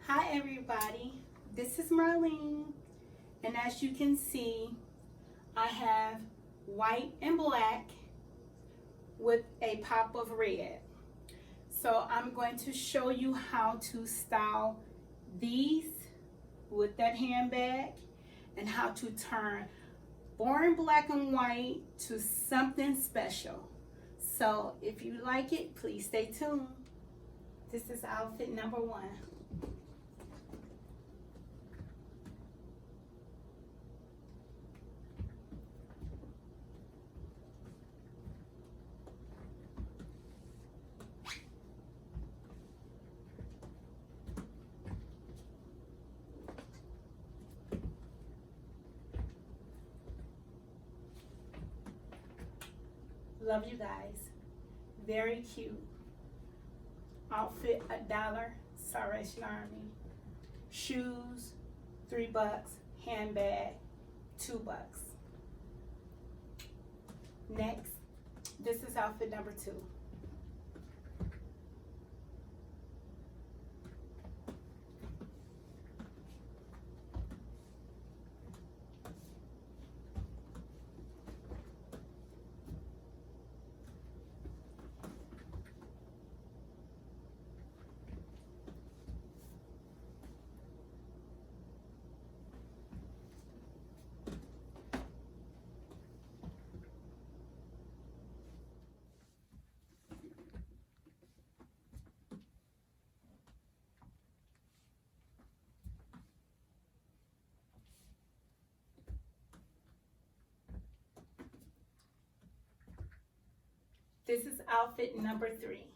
Hi everybody, this is Marlene, and as you can see, I have white and black with a pop of red. So I'm going to show you how to style these with that handbag and how to turn boring black and white to something special. So if you like it, please stay tuned. This is outfit number 1. Love you guys. Very cute. Outfit $1, Salvation Army. Shoes $3. Handbag $2. Next, this is outfit number 2. This is outfit number 3.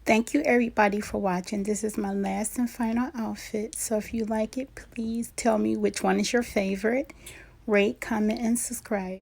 Thank you everybody for watching. This is my last and final outfit. So if you like it, please tell me which one is your favorite. Rate, comment, and subscribe.